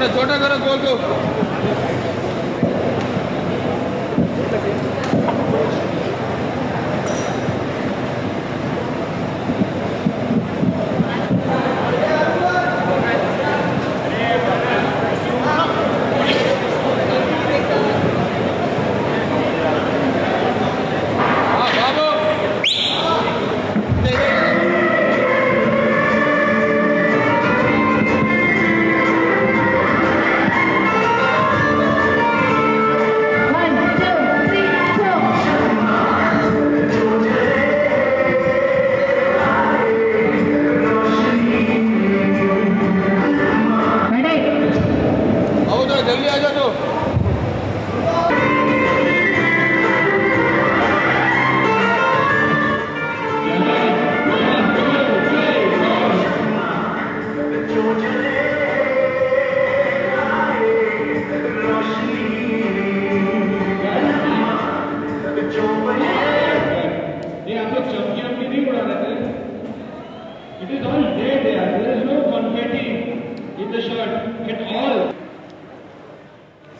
थोड़ा छोटा करो गोल को। जल्दी आ जाओ। ये आप लोग चौकियां भी नहीं उड़ा रहे थे। It is all dead यार. There is no confetti in the shirt at all.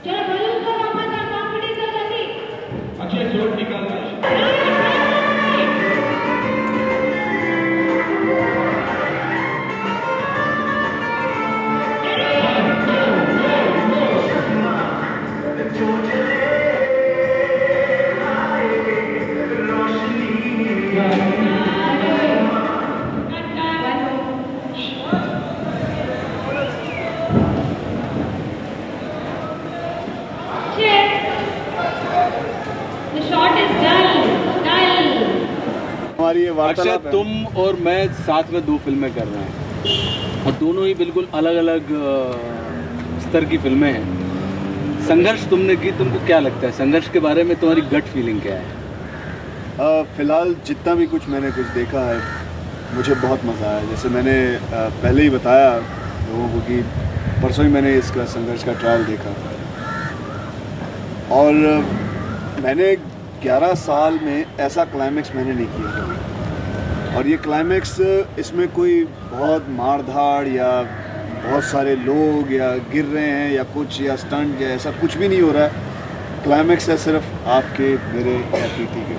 चलो बलून को वापस आ, कॉम्पिटिशन जल्दी। अक्षय शॉट निकाल रहा है। अक्षय, तुम और मैं साथ में 2 फिल्में कर रहे हैं और दोनों ही बिल्कुल अलग अलग स्तर की फिल्में हैं। संघर्ष तुमने की, तुमको क्या लगता है संघर्ष के बारे में? तुम्हारी गट फीलिंग क्या है? फ़िलहाल जितना भी कुछ मैंने देखा है मुझे बहुत मज़ा आया। जैसे मैंने पहले ही बताया लोगों को कि परसों ही मैंने इसका संघर्ष का ट्रायल देखा और मैंने 11 साल में ऐसा क्लाइमेक्स मैंने नहीं किया कभी। और ये क्लाइमेक्स, इसमें कोई बहुत मार-धाड़ या बहुत सारे लोग या गिर रहे हैं या कुछ या स्टंट या ऐसा कुछ भी नहीं हो रहा है। क्लाइमेक्स है सिर्फ आपके मेरे या प्रीति के।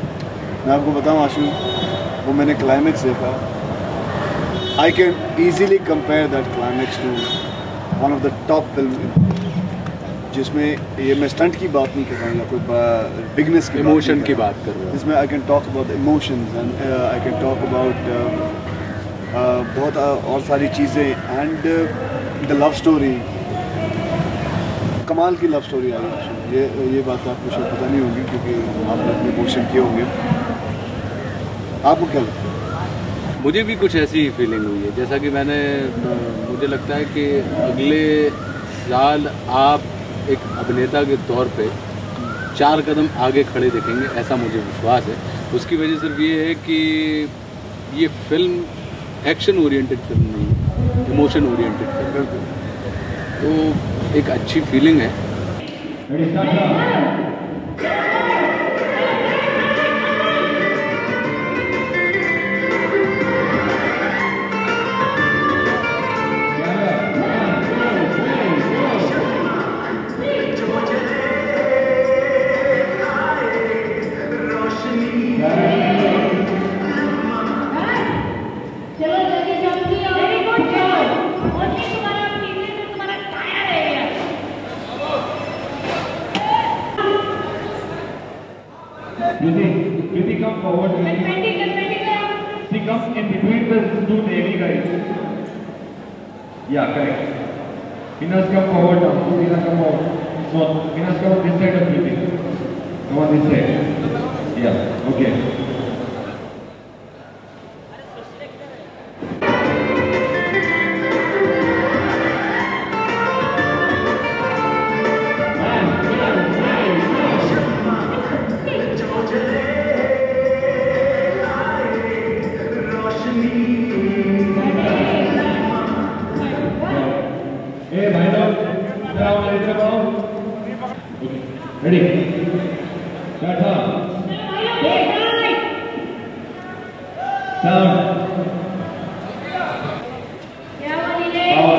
मैं आपको बताऊं आशु, वो मैंने क्लाइमेक्स देखा, I can easily compare that climax to one of the top film, जिसमें ये मैं स्टंट की बात नहीं कर रहा हूँ या कोई बिगनेस की इमोशन की बात कर रहा हूँ, जिसमें I can talk about emotions and I can talk about बहुत और सारी चीज़ें एंड द लव स्टोरी, कमाल की लव स्टोरी आई है। ये बात आपको शायद पता नहीं होगी क्योंकि आपने अपने इमोशन किए होंगे। आपको क्या लगता है? मुझे भी कुछ ऐसी ही फीलिंग हुई है, जैसा कि मुझे लगता है कि अगले साल आप एक अभिनेता के तौर पे 4 कदम आगे खड़े दिखेंगे, ऐसा मुझे विश्वास है। उसकी वजह सिर्फ ये है कि ये फिल्म एक्शन ओरिएंटेड फिल्म नहीं, इमोशन ओरिएंटेड फिल्म, तो एक अच्छी फीलिंग है। Kriti, come forward. She comes in between the 2 Navy guys. Yeah, correct. Inas, come forward now. Inas, come forward. No, Inas, come on this side of Kriti. Come on this side. Yeah, okay. Hey, bhai loग, इधर आओ, इधर आओ. Okay, ready? Start now. Sound. Power.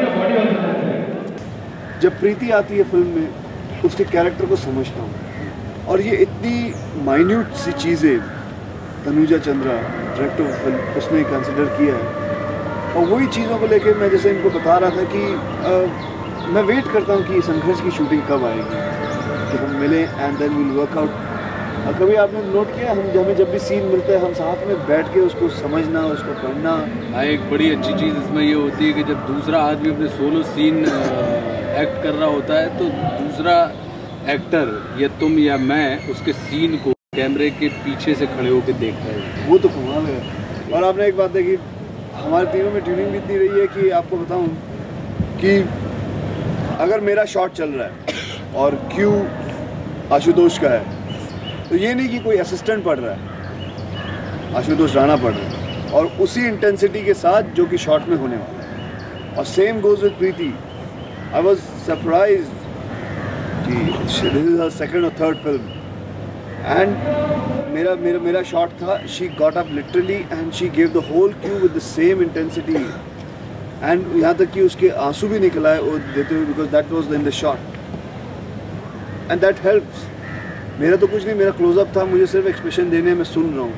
your body also does that. जब प्रीति आती है film में उसके character को समझता हूँ और ये इतनी माइन्यूट सी चीज़ें Tanuja Chandra director of film उसने कंसिडर किया है और वही चीज़ों को लेके मैं जैसे इनको बता रहा था कि मैं वेट करता हूँ कि संघर्ष की शूटिंग कब आएगी कि हम मिलें and then will work out. और कभी आपने नोट किया हमें जब भी सीन मिलता है हम साथ में बैठ के उसको समझना उसको पढ़ना। हाँ, एक बड़ी अच्छी चीज़ इसमें ये होती है कि जब दूसरा आदमी अपने सोलो सीन एक्ट कर रहा होता है तो दूसरा एक्टर या तुम या मैं उसके सीन को कैमरे के पीछे से खड़े होकर देखता है। वो तो कमाल है। और आपने एक बात देखी हमारे तीनों में ट्यूनिंग भी इतनी रही है कि आपको बताऊं कि अगर मेरा शॉट चल रहा है और क्यू आशुतोष का है तो ये नहीं कि कोई असिस्टेंट पढ़ रहा है, आशुतोष राणा पढ़ रहा है और उसी इंटेंसिटी के साथ जो कि शॉट में होने वाला है। और same goes with Preeti. I was surprised कि दिस इज हर सेकंड और थर्ड फिल्म एंड मेरा शॉट था she got up literally and she gave the whole cue with the same intensity and यहाँ तक कि उसके आंसू भी निकल आए वो देते हुए because that was in the shot and that helps. मेरा तो कुछ नहीं, मेरा क्लोजअप था, मुझे सिर्फ एक्सप्रेशन देने में सुन रहा हूँ,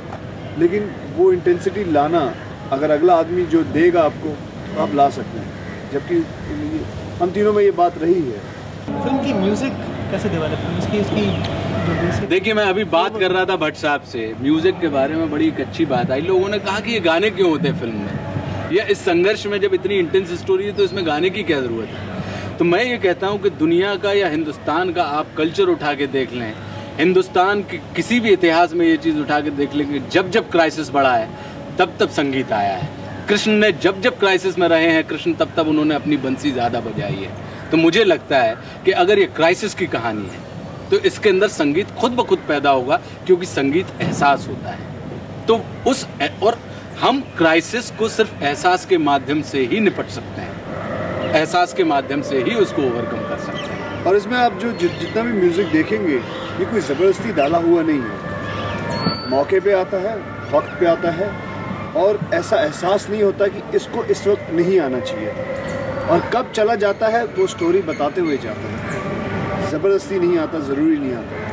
लेकिन वो इंटेंसिटी लाना अगर अगला आदमी जो देगा आपको तो आप ला सकते हैं। जबकि हम तीनों में ये बात रही है। फिल्म की म्यूजिक कैसे डेवलप हुई इसकी जो बेसिक। देखिए मैं अभी बात कर रहा था भट्ट साहब से म्यूजिक के बारे में, बड़ी एक अच्छी बात आई। लोगों ने कहा कि ये गाने क्यों होते हैं फिल्म में या इस संघर्ष में, जब इतनी इंटेंस स्टोरी है तो इसमें गाने की क्या ज़रूरत है। तो मैं ये कहता हूँ कि दुनिया का या हिंदुस्तान का आप कल्चर उठा के देख लें, हिंदुस्तान के किसी भी इतिहास में ये चीज़ उठा के देख लेंगे, जब जब क्राइसिस बढ़ा है तब तब संगीत आया है। कृष्ण ने जब जब क्राइसिस में रहे हैं कृष्ण तब तब उन्होंने अपनी बंसी ज़्यादा बजाई है। तो मुझे लगता है कि अगर ये क्राइसिस की कहानी है तो इसके अंदर संगीत खुद ब खुद पैदा होगा, क्योंकि संगीत एहसास होता है। तो और हम क्राइसिस को सिर्फ एहसास के माध्यम से ही निपट सकते हैं, एहसास के माध्यम से ही उसको ओवरकम कर सकते हैं। और इसमें आप जो जितना भी म्यूज़िक देखेंगे ये कोई ज़बरदस्ती डाला हुआ नहीं है, मौके पे आता है, वक्त पे आता है और ऐसा एहसास नहीं होता कि इसको इस वक्त नहीं आना चाहिए था और कब चला जाता है वो स्टोरी बताते हुए जाता है। ज़बरदस्ती नहीं आता, ज़रूरी नहीं आता।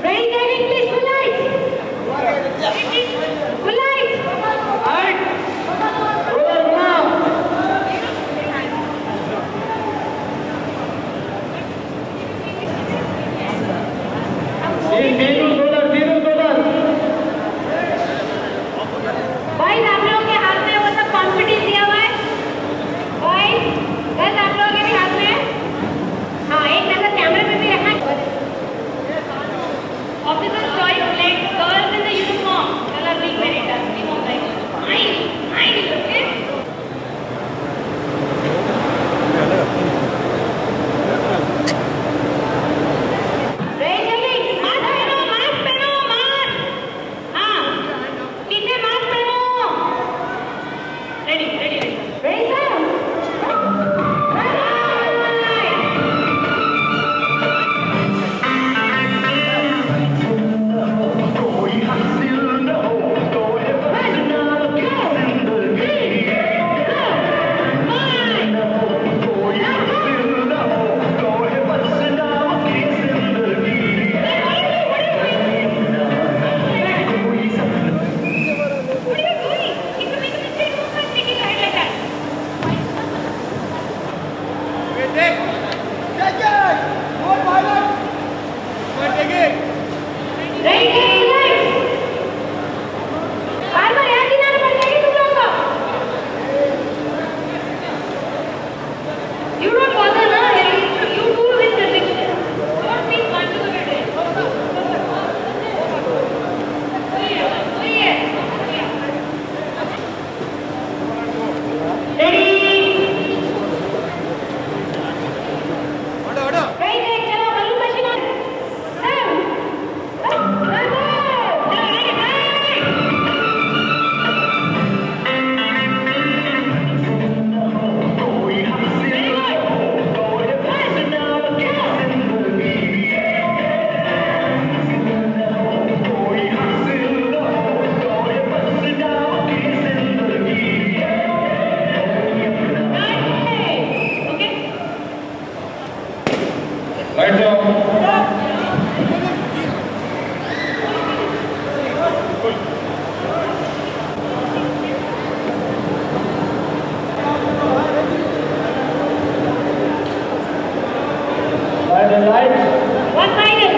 Ready, getting, please, full light. Full light. One final.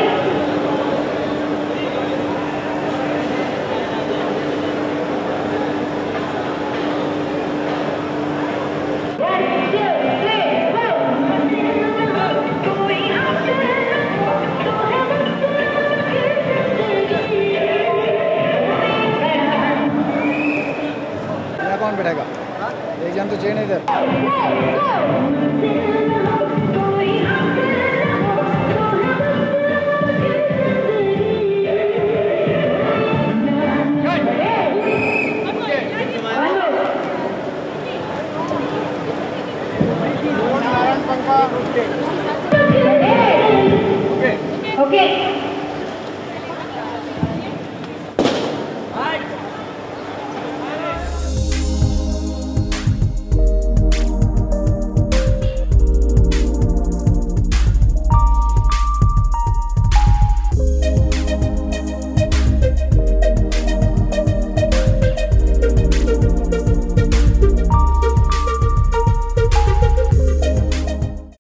कौन बैठेगा? एक जन तो चेन इधर। Okay.